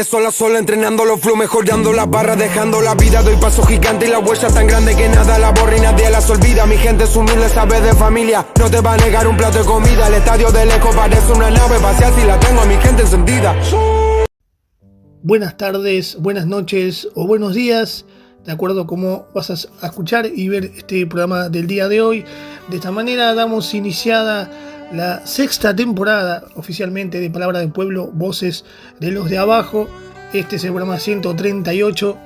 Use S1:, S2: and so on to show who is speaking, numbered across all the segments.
S1: De sol a sol entrenando los flow, mejorando las barras, dejando la vida. Doy paso gigante y la huella tan grande que nada la borra y nadie las olvida. Mi gente es humilde, sabe de familia, no te va a negar un plato de comida. El estadio de lejos parece una nave espacial si la tengo a mi gente encendida.
S2: Buenas tardes, buenas noches o buenos días, de acuerdo a cómo vas a escuchar y ver este programa del día de hoy. De esta manera damos iniciada la sexta temporada oficialmente de Palabra del Pueblo, Voces de los de Abajo. Este es el programa 138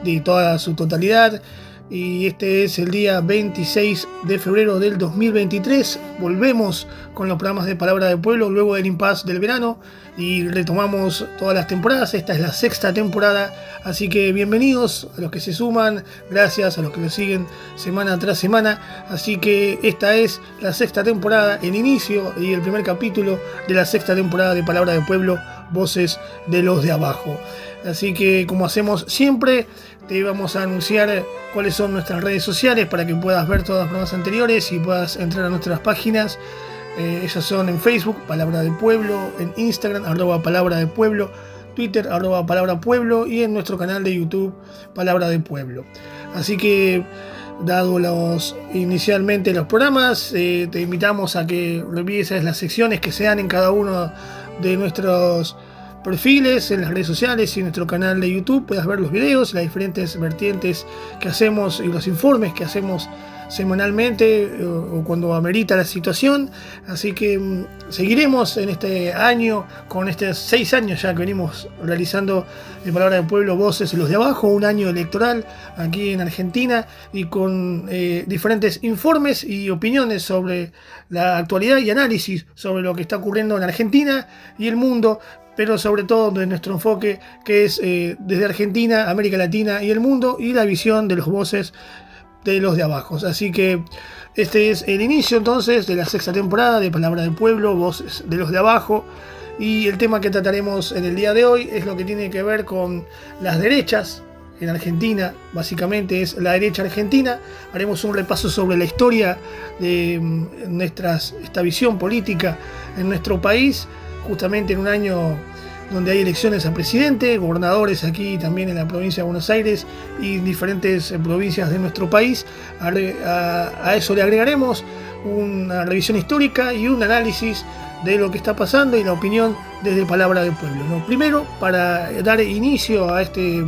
S2: de toda su totalidad y este es el día 26 de febrero del 2023. Volvemos con los programas de Palabra del Pueblo luego del impasse del verano y retomamos todas las temporadas. Esta es la sexta temporada, así que bienvenidos a los que se suman, gracias a los que nos siguen semana tras semana. Así que esta es la sexta temporada, el inicio y el primer capítulo de la sexta temporada de Palabra del Pueblo, Voces de los de Abajo. Así que, como hacemos siempre, te vamos a anunciar cuáles son nuestras redes sociales para que puedas ver todas las programas anteriores y puedas entrar a nuestras páginas. Ellas son en Facebook, Palabra del Pueblo, en Instagram, @Palabra del Pueblo, Twitter, @Palabra Pueblo y en nuestro canal de YouTube, Palabra del Pueblo. Así que, dado inicialmente los programas, te invitamos a que revises las secciones que se dan en cada uno de nuestros perfiles en las redes sociales y en nuestro canal de YouTube. Puedas ver los videos, las diferentes vertientes que hacemos y los informes que hacemos semanalmente o cuando amerita la situación. Así que seguiremos en este año, con estos 6 años ya que venimos realizando en Palabra del Pueblo, Voces y los de Abajo, un año electoral aquí en Argentina y con diferentes informes y opiniones sobre la actualidad y análisis sobre lo que está ocurriendo en Argentina y el mundo, pero sobre todo de nuestro enfoque que es desde Argentina, América Latina y el mundo y la visión de los voces de los de abajo. Así que este es el inicio entonces de la sexta temporada de Palabra del Pueblo, Voces de los de Abajo, y el tema que trataremos en el día de hoy es lo que tiene que ver con las derechas en Argentina. Básicamente es la derecha argentina. Haremos un repaso sobre la historia de esta visión política en nuestro país, justamente en un año donde hay elecciones a presidente, gobernadores aquí también en la provincia de Buenos Aires y diferentes provincias de nuestro país. A eso le agregaremos una revisión histórica y un análisis de lo que está pasando y la opinión desde Palabra del Pueblo, ¿no? Primero, para dar inicio a este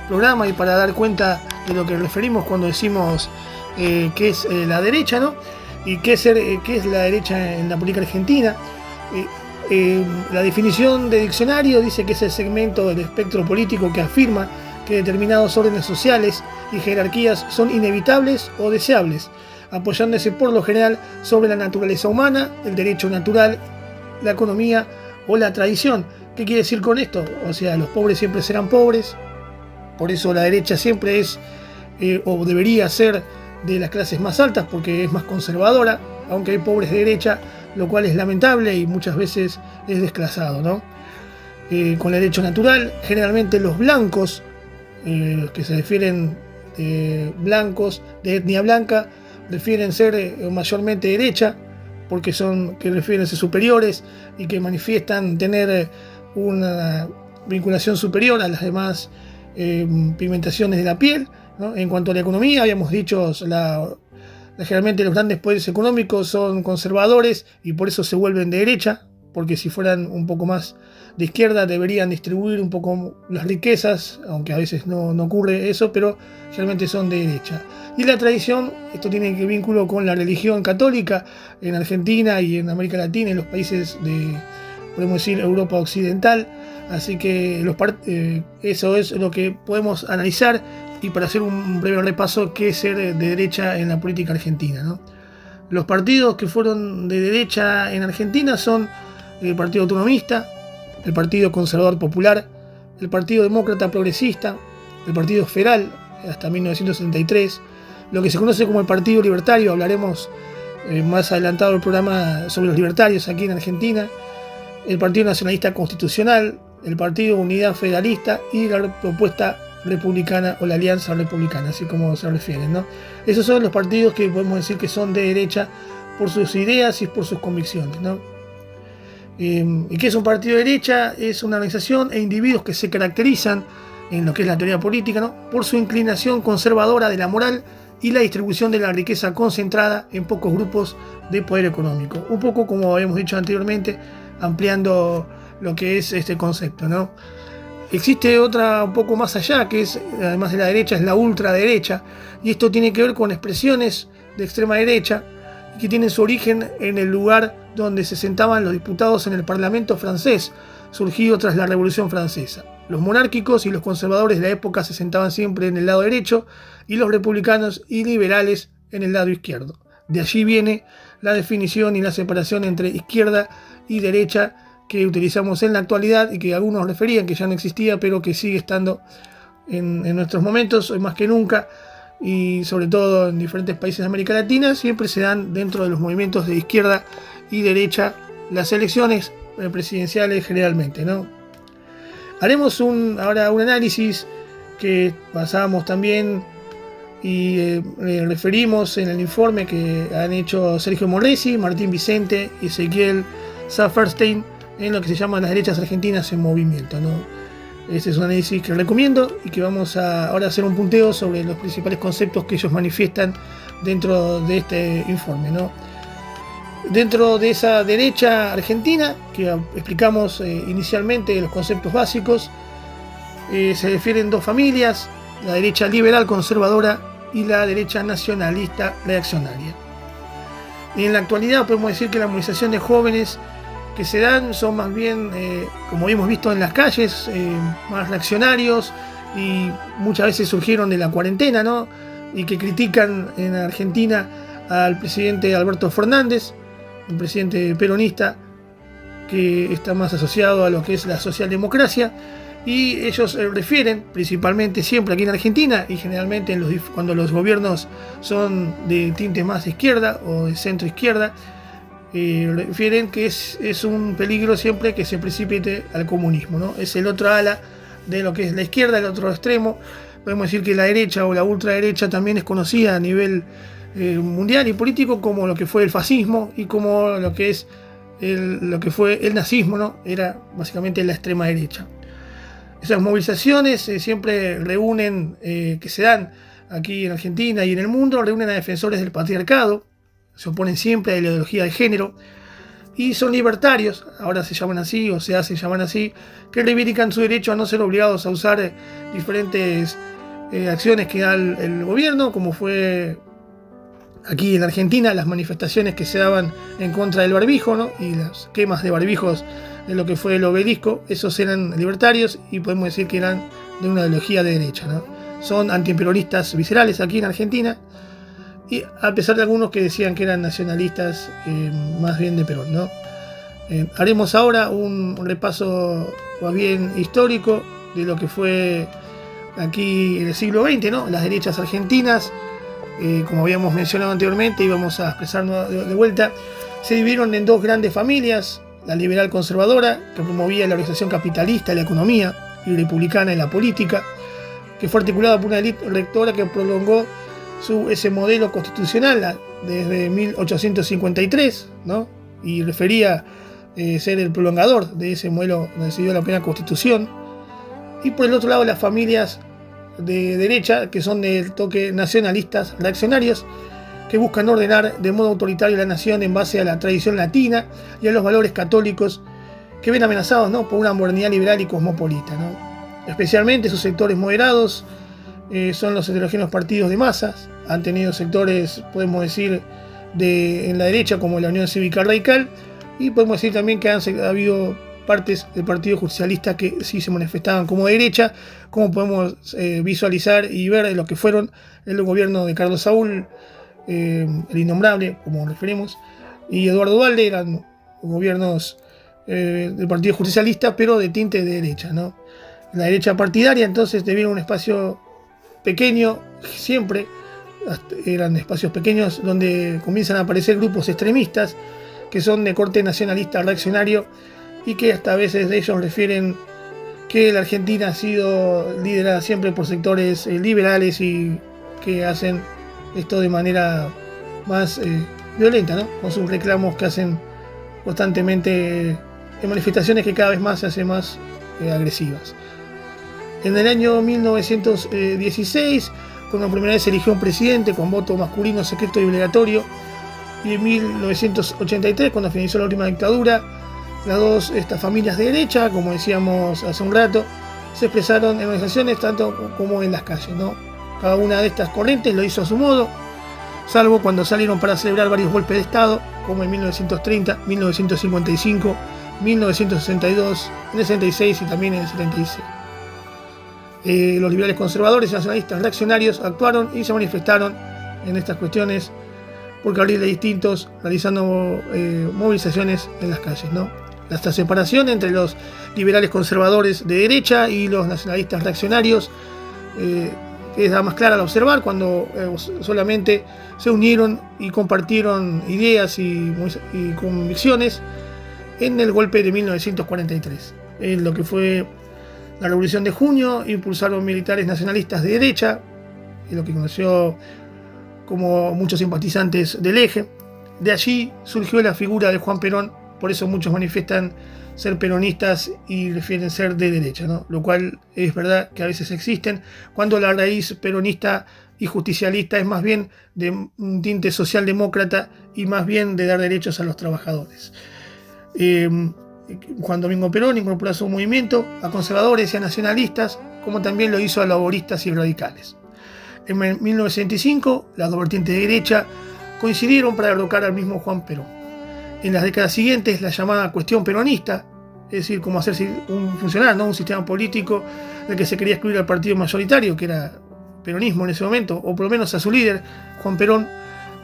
S2: programa y para dar cuenta de lo que referimos cuando decimos que es la derecha, ¿no? Y qué es la derecha en la política argentina. La definición de diccionario dice que es el segmento del espectro político que afirma que determinados órdenes sociales y jerarquías son inevitables o deseables, apoyándose por lo general sobre la naturaleza humana, el derecho natural, la economía o la tradición. ¿Qué quiere decir con esto? O sea, los pobres siempre serán pobres, por eso la derecha siempre es o debería ser de las clases más altas porque es más conservadora, aunque hay pobres de derecha, lo cual es lamentable y muchas veces es desclasado, ¿no? Con el derecho natural, generalmente los blancos, que se refieren blancos de etnia blanca, refieren ser mayormente derecha, porque refieren ser superiores y que manifiestan tener una vinculación superior a las demás pigmentaciones de la piel, ¿no? En cuanto a la economía, habíamos dicho, generalmente los grandes poderes económicos son conservadores y por eso se vuelven de derecha, porque si fueran un poco más de izquierda deberían distribuir un poco las riquezas, aunque a veces no ocurre eso, pero generalmente son de derecha. Y la tradición, esto tiene que vínculo con la religión católica en Argentina y en América Latina y los países de, podemos decir, Europa Occidental. Así que eso es lo que podemos analizar. Y para hacer un breve repaso, ¿qué es ser de derecha en la política argentina, ¿no? Los partidos que fueron de derecha en Argentina son el Partido Autonomista, el Partido Conservador Popular, el Partido Demócrata Progresista, el Partido Federal hasta 1973, lo que se conoce como el Partido Libertario. Hablaremos más adelantado el programa sobre los libertarios aquí en Argentina, el Partido Nacionalista Constitucional, el Partido Unidad Federalista y la propuesta republicana o la Alianza Republicana, así como se refieren, ¿no? Esos son los partidos que podemos decir que son de derecha por sus ideas y por sus convicciones, ¿no? ¿Y qué es un partido de derecha? Es una organización e individuos que se caracterizan en lo que es la teoría política, ¿no?, por su inclinación conservadora de la moral y la distribución de la riqueza concentrada en pocos grupos de poder económico. Un poco como habíamos dicho anteriormente, ampliando lo que es este concepto, ¿no? Existe otra un poco más allá, que es, además de la derecha, es la ultraderecha, y esto tiene que ver con expresiones de extrema derecha que tienen su origen en el lugar donde se sentaban los diputados en el Parlamento francés, surgido tras la Revolución Francesa. Los monárquicos y los conservadores de la época se sentaban siempre en el lado derecho y los republicanos y liberales en el lado izquierdo. De allí viene la definición y la separación entre izquierda y derecha que utilizamos en la actualidad y que algunos referían que ya no existía, pero que sigue estando en nuestros momentos, hoy más que nunca, y sobre todo en diferentes países de América Latina. Siempre se dan dentro de los movimientos de izquierda y derecha las elecciones presidenciales generalmente, ¿no? Haremos ahora un análisis que pasamos también y referimos en el informe que han hecho Sergio Morresi, Martín Vicente y Ezequiel Saferstein en lo que se llama Las derechas argentinas en movimiento, ¿no? Este es un análisis que recomiendo y que vamos a ahora hacer un punteo sobre los principales conceptos que ellos manifiestan dentro de este informe, ¿no? Dentro de esa derecha argentina que explicamos inicialmente los conceptos básicos, se refieren dos familias: la derecha liberal conservadora y la derecha nacionalista reaccionaria. En la actualidad podemos decir que la movilización de jóvenes que se dan son más bien, como hemos visto en las calles, más reaccionarios, y muchas veces surgieron de la cuarentena, ¿no?, y que critican en Argentina al presidente Alberto Fernández, un presidente peronista que está más asociado a lo que es la socialdemocracia, y ellos refieren principalmente siempre aquí en Argentina y generalmente cuando los gobiernos son de tinte más izquierda o de centro izquierda, refieren que es un peligro siempre que se precipite al comunismo, ¿no? Es el otro ala de lo que es la izquierda, el otro extremo. Podemos decir que la derecha o la ultraderecha también es conocida a nivel mundial y político como lo que fue el fascismo y como lo que es lo que fue el nazismo, ¿no? Era básicamente la extrema derecha. Esas movilizaciones siempre reúnen, que se dan aquí en Argentina y en el mundo, reúnen a defensores del patriarcado, se oponen siempre a la ideología de género, y son libertarios, ahora se llaman así o se hacen llamar así, que reivindican su derecho a no ser obligados a usar diferentes acciones que da el gobierno, como fue aquí en Argentina las manifestaciones que se daban en contra del barbijo, ¿no?, y las quemas de barbijos de lo que fue el obelisco. Esos eran libertarios y podemos decir que eran de una ideología de derecha, ¿no? Son antiperonistas viscerales aquí en Argentina, y a pesar de algunos que decían que eran nacionalistas, más bien de Perón, ¿no? Haremos ahora un repaso más bien histórico de lo que fue aquí en el siglo XX, ¿no? Las derechas argentinas, como habíamos mencionado anteriormente y vamos a expresarnos de vuelta, se dividieron en dos grandes familias: la liberal conservadora, que promovía la organización capitalista y la economía, y republicana en la política, que fue articulada por una élite rectora que prolongó ese modelo constitucional desde 1853, ¿no?, y refería ser el prolongador de ese modelo donde se dio la plena constitución. Y por el otro lado, las familias de derecha, que son del toque nacionalistas reaccionarios, que buscan ordenar de modo autoritario la nación en base a la tradición latina y a los valores católicos, que ven amenazados, ¿no?, por una modernidad liberal y cosmopolita, ¿no? Especialmente sus sectores moderados son los heterogéneos partidos de masas. Han tenido sectores, podemos decir, en la derecha, como la Unión Cívica Radical, y podemos decir también que ha habido partes del Partido Justicialista que sí se manifestaban como derecha, como podemos visualizar y ver lo que fueron el gobierno de Carlos Saúl, el innombrable, como referimos, y Eduardo Duhalde. Eran gobiernos del Partido Justicialista, pero de tinte de derecha, ¿no? La derecha partidaria, entonces, debido a un espacio pequeño, siempre eran espacios pequeños donde comienzan a aparecer grupos extremistas que son de corte nacionalista reaccionario, y que hasta a veces de ellos refieren que la Argentina ha sido liderada siempre por sectores liberales y que hacen esto de manera más violenta, ¿no?, con sus reclamos que hacen constantemente en manifestaciones que cada vez más se hacen más agresivas. En el año 1916, cuando por primera vez se eligió un presidente con voto masculino secreto y obligatorio, y en 1983, cuando finalizó la última dictadura, estas familias de derecha, como decíamos hace un rato, se expresaron en organizaciones tanto como en las calles, ¿no? Cada una de estas corrientes lo hizo a su modo, salvo cuando salieron para celebrar varios golpes de Estado, como en 1930, 1955, 1962, en el 66 y también en el 76. Los liberales conservadores y nacionalistas reaccionarios actuaron y se manifestaron en estas cuestiones por carriles distintos, realizando movilizaciones en las calles, ¿no? Esta separación entre los liberales conservadores de derecha y los nacionalistas reaccionarios es la más clara al observar cuando solamente se unieron y compartieron ideas y convicciones en el golpe de 1943. En lo que fue la Revolución de Junio, impulsaron militares nacionalistas de derecha, lo que conoció como muchos simpatizantes del Eje. De allí surgió la figura de Juan Perón, por eso muchos manifiestan ser peronistas y refieren ser de derecha, ¿no? Lo cual es verdad que a veces existen, cuando la raíz peronista y justicialista es más bien de un tinte socialdemócrata y más bien de dar derechos a los trabajadores. Juan Domingo Perón incorporó a su movimiento a conservadores y a nacionalistas, como también lo hizo a laboristas y radicales. En 1965, las dos vertientes de derecha coincidieron para derrocar al mismo Juan Perón. En las décadas siguientes, la llamada cuestión peronista, es decir, cómo hacerse funcionar, ¿no?, un sistema político del que se quería excluir al partido mayoritario, que era peronismo en ese momento, o por lo menos a su líder, Juan Perón,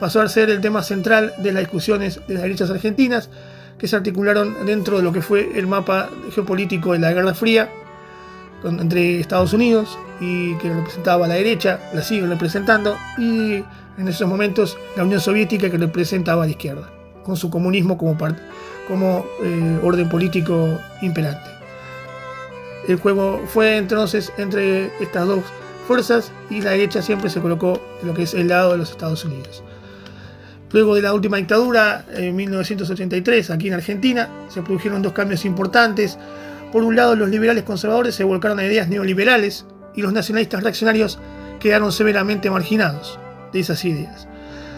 S2: pasó a ser el tema central de las discusiones de las derechas argentinas, que se articularon dentro de lo que fue el mapa geopolítico de la Guerra Fría entre Estados Unidos, y que representaba a la derecha, la sigue representando, y en esos momentos la Unión Soviética, que representaba a la izquierda, con su comunismo como orden político imperante. El juego fue entonces entre estas dos fuerzas, y la derecha siempre se colocó en lo que es el lado de los Estados Unidos. Luego de la última dictadura, en 1983, aquí en Argentina, se produjeron dos cambios importantes. Por un lado, los liberales conservadores se volcaron a ideas neoliberales y los nacionalistas reaccionarios quedaron severamente marginados de esas ideas.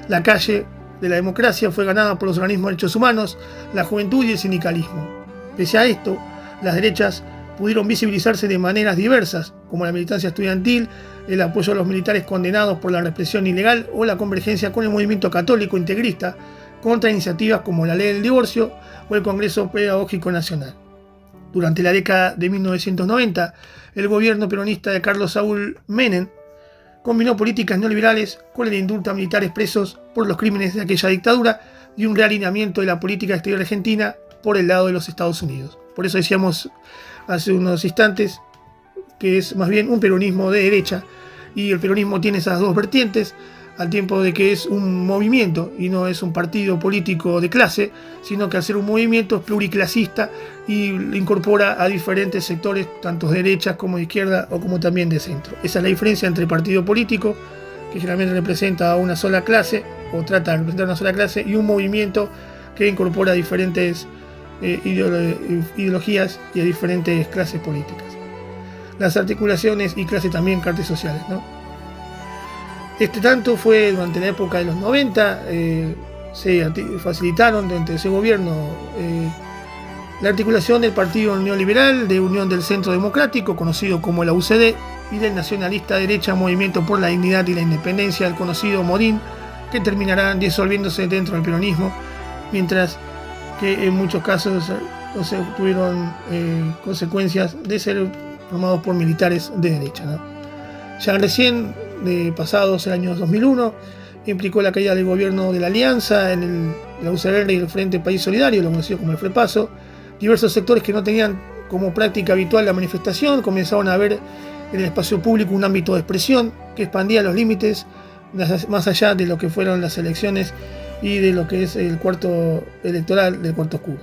S2: La calle de la democracia fue ganada por los organismos de derechos humanos, la juventud y el sindicalismo. Pese a esto, las derechas pudieron visibilizarse de maneras diversas, como la militancia estudiantil, el apoyo a los militares condenados por la represión ilegal o la convergencia con el movimiento católico integrista contra iniciativas como la ley del divorcio o el Congreso Pedagógico Nacional. Durante la década de 1990, el gobierno peronista de Carlos Saúl Menem combinó políticas neoliberales con el indulto a militares presos por los crímenes de aquella dictadura y un realineamiento de la política exterior argentina por el lado de los Estados Unidos. Por eso decíamos hace unos instantes que es más bien un peronismo de derecha, y el peronismo tiene esas dos vertientes, al tiempo de que es un movimiento y no es un partido político de clase, sino que al ser un movimiento es pluriclasista y incorpora a diferentes sectores, tanto de derecha como de izquierda o como también de centro. Esa es la diferencia entre partido político, que generalmente representa a una sola clase o trata de representar a una sola clase, y un movimiento que incorpora diferentes ideologías y a diferentes clases políticas. Las articulaciones y clases también, cartas sociales, ¿no? Tanto fue durante la época de los 90, se facilitaron durante ese gobierno la articulación del Partido Neoliberal de Unión del Centro Democrático, conocido como la UCD, y del nacionalista derecha Movimiento por la Dignidad y la Independencia, el conocido MODIN, que terminarán disolviéndose dentro del peronismo, mientras que en muchos casos tuvieron consecuencias de ser formados por militares de derecha, ¿no? Ya recién, pasados el año 2001, implicó la caída del gobierno de la Alianza en la UCR y el Frente País Solidario, lo conocido como el FREPASO. Diversos sectores que no tenían como práctica habitual la manifestación comenzaron a ver en el espacio público un ámbito de expresión que expandía los límites más allá de lo que fueron las elecciones y de lo que es el cuarto electoral del cuarto oscuro.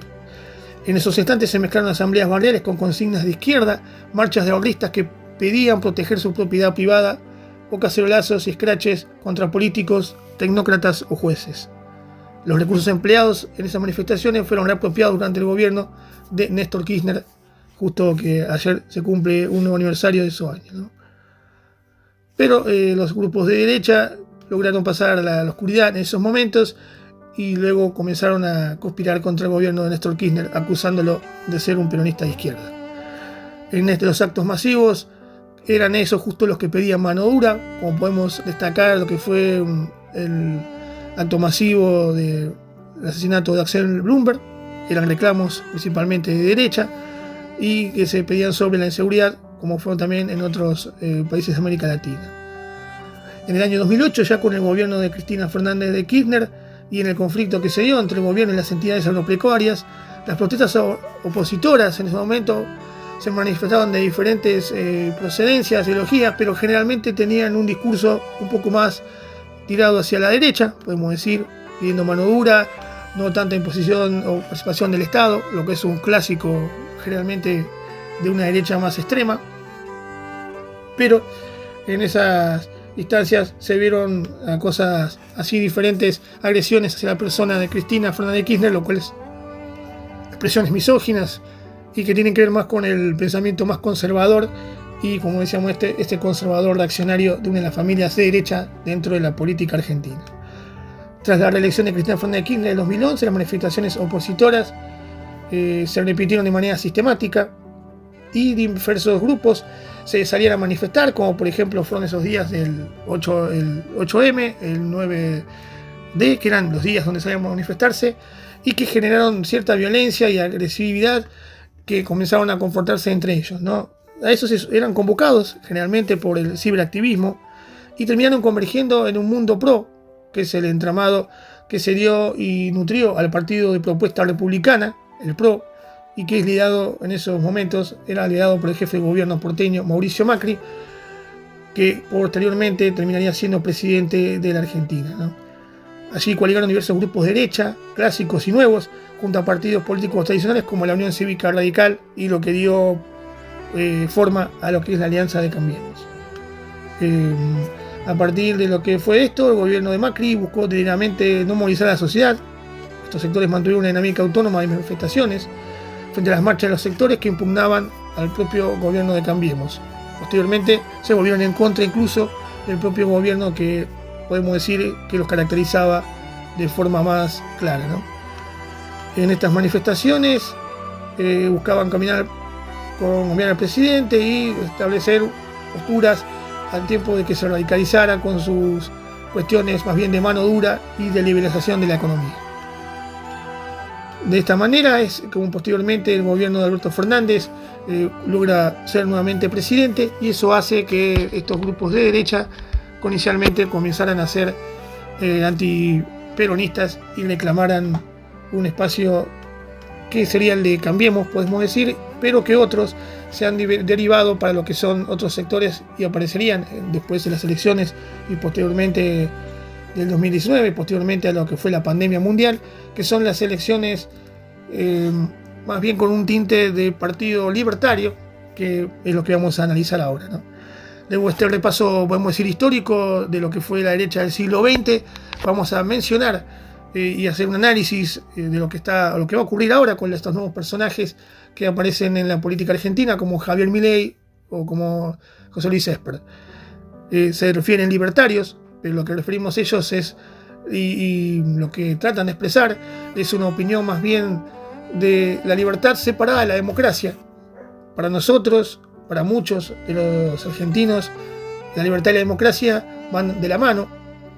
S2: En esos instantes se mezclaron asambleas barriales con consignas de izquierda, marchas de ahorristas que pedían proteger su propiedad privada, o cacerolazos y escraches contra políticos, tecnócratas o jueces. Los recursos empleados en esas manifestaciones fueron reapropiados durante el gobierno de Néstor Kirchner, justo que ayer se cumple un nuevo aniversario de esos años, ¿no? Pero los grupos de derecha lograron pasar a la oscuridad en esos momentos y luego comenzaron a conspirar contra el gobierno de Néstor Kirchner, acusándolo de ser un peronista de izquierda. En los actos masivos eran esos justo los que pedían mano dura, como podemos destacar lo que fue el acto masivo del asesinato de Axel Bloomberg. Eran reclamos principalmente de derecha y que se pedían sobre la inseguridad, como fueron también en otros países de América Latina. En el año 2008, ya con el gobierno de Cristina Fernández de Kirchner y en el conflicto que se dio entre el gobierno y las entidades agropecuarias, las protestas opositoras en ese momento se manifestaban de diferentes procedencias, ideologías, pero generalmente tenían un discurso un poco más tirado hacia la derecha, podemos decir, pidiendo mano dura, no tanta imposición o participación del Estado, lo que es un clásico generalmente de una derecha más extrema. Pero en esas instancias se vieron cosas así diferentes, agresiones hacia la persona de Cristina Fernández de Kirchner, lo cual es expresiones misóginas y que tienen que ver más con el pensamiento más conservador y, como decíamos, este conservador reaccionario de una de las familias de derecha dentro de la política argentina. Tras la reelección de Cristina Fernández de Kirchner en 2011, las manifestaciones opositoras se repitieron de manera sistemática y diversos grupos se salían a manifestar, como por ejemplo fueron esos días del 8M, el 9D, que eran los días donde salían a manifestarse y que generaron cierta violencia y agresividad que comenzaron a confrontarse entre ellos, ¿no? A esos eran convocados generalmente por el ciberactivismo y terminaron convergiendo en un mundo pro, que es el entramado que se dio y nutrió al partido de propuesta republicana, el PRO, y que es liderado en esos momentos, era liderado por el jefe de gobierno porteño Mauricio Macri, que posteriormente terminaría siendo presidente de la Argentina, ¿no? Allí coaligaron diversos grupos de derecha, clásicos y nuevos, junto a partidos políticos tradicionales como la Unión Cívica Radical y lo que dio forma a lo que es la Alianza de Cambiemos. A partir de lo que fue esto, el gobierno de Macri buscó deliberadamente no movilizar a la sociedad. Estos sectores mantuvieron una dinámica autónoma de manifestaciones frente a las marchas de los sectores que impugnaban al propio gobierno de Cambiemos. Posteriormente se volvieron en contra incluso del propio gobierno que podemos decir que los caracterizaba de forma más clara, ¿no? En estas manifestaciones buscaban cambiar al presidente y establecer posturas al tiempo de que se radicalizara con sus cuestiones más bien de mano dura y de liberalización de la economía. De esta manera es como posteriormente el gobierno de Alberto Fernández logra ser nuevamente presidente, y eso hace que estos grupos de derecha inicialmente comenzaran a ser antiperonistas y reclamaran un espacio que sería el de Cambiemos, podemos decir, pero que otros se han derivado para lo que son otros sectores y aparecerían después de las elecciones y posteriormente del 2019, posteriormente a lo que fue la pandemia mundial, que son las elecciones más bien con un tinte de partido libertario, que es lo que vamos a analizar ahora, ¿no? Luego este repaso, podemos decir, histórico de lo que fue la derecha del siglo XX, vamos a mencionar y hacer un análisis de lo que va a ocurrir ahora con estos nuevos personajes que aparecen en la política argentina, como Javier Milei o como José Luis Esper. Se refieren libertarios, pero lo que referimos ellos es, y lo que tratan de expresar, es una opinión más bien de la libertad separada de la democracia. Para nosotros, para muchos de los argentinos, la libertad y la democracia van de la mano.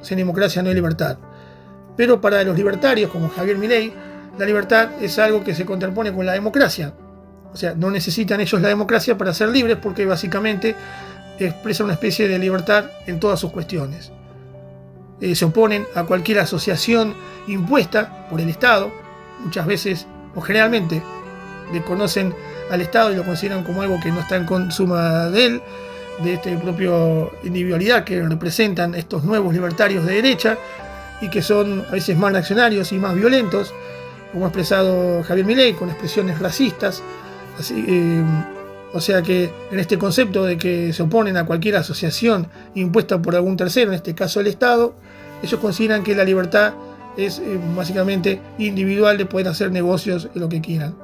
S2: Sin democracia no hay libertad. Pero para los libertarios, como Javier Milei, la libertad es algo que se contrapone con la democracia. O sea, no necesitan ellos la democracia para ser libres, porque básicamente expresan una especie de libertad en todas sus cuestiones. Se oponen a cualquier asociación impuesta por el Estado. Muchas veces, o generalmente, desconocen al Estado y lo consideran como algo que no está en suma de él, de este propio individualidad que representan estos nuevos libertarios de derecha, y que son a veces más reaccionarios y más violentos, como ha expresado Javier Milei, con expresiones racistas. O sea que en este concepto de que se oponen a cualquier asociación impuesta por algún tercero, en este caso el Estado, ellos consideran que la libertad es básicamente individual, de poder hacer negocios lo que quieran,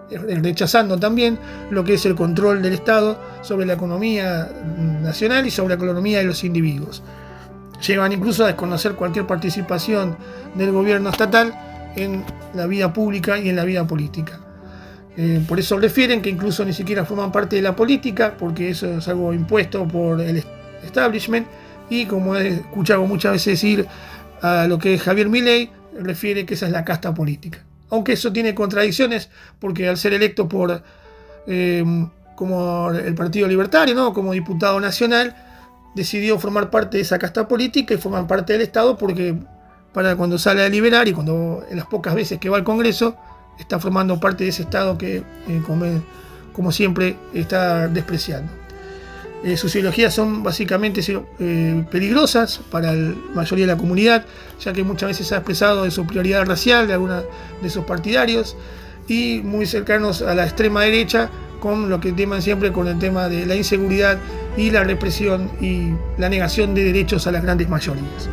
S2: rechazando también lo que es el control del Estado sobre la economía nacional y sobre la economía de los individuos. Llegan incluso a desconocer cualquier participación del gobierno estatal en la vida pública y en la vida política. Por eso refieren que incluso ni siquiera forman parte de la política, porque eso es algo impuesto por el establishment, y como he escuchado muchas veces decir a lo que es Javier Milei, refiere que esa es la casta política. Aunque eso tiene contradicciones, porque al ser electo por como el Partido Libertario, ¿no?, como diputado nacional, decidió formar parte de esa casta política y formar parte del Estado, porque para cuando sale a deliberar y cuando en las pocas veces que va al Congreso está formando parte de ese Estado que como siempre está despreciando. Sus ideologías son básicamente peligrosas para la mayoría de la comunidad, ya que muchas veces se ha expresado de superioridad racial de algunos de sus partidarios, y muy cercanos a la extrema derecha, con lo que teman siempre con el tema de la inseguridad y la represión y la negación de derechos a las grandes mayorías.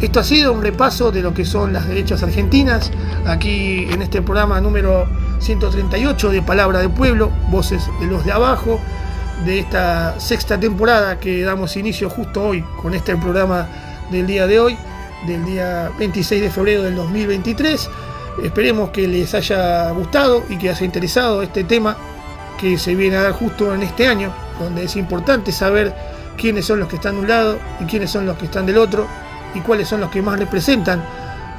S2: Esto ha sido un repaso de lo que son las derechas argentinas, aquí en este programa número 138 de Palabra del Pueblo, Voces de los de Abajo, de esta sexta temporada que damos inicio justo hoy con este programa del día de hoy, del día 26 de febrero del 2023. Esperemos que les haya gustado y que les haya interesado este tema que se viene a dar justo en este año, donde es importante saber quiénes son los que están de un lado y quiénes son los que están del otro, y cuáles son los que más representan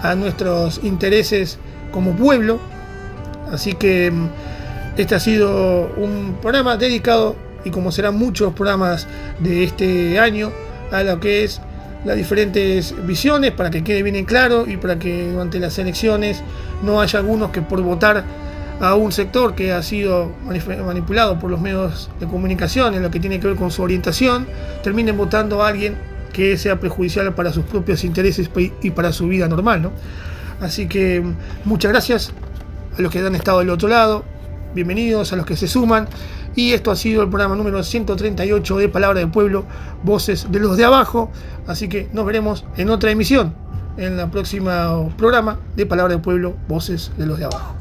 S2: a nuestros intereses como pueblo. Así que este ha sido un programa dedicado, y como serán muchos programas de este año, a lo que es las diferentes visiones, para que quede bien en claro y para que durante las elecciones no haya algunos que por votar a un sector que ha sido manipulado por los medios de comunicación en lo que tiene que ver con su orientación, terminen votando a alguien que sea perjudicial para sus propios intereses y para su vida normal, ¿no? Así que muchas gracias a los que han estado del otro lado, bienvenidos a los que se suman, y esto ha sido el programa número 138 de Palabra del Pueblo, Voces de los de Abajo. Así que nos veremos en otra emisión, en el próximo programa de Palabra del Pueblo, Voces de los de Abajo.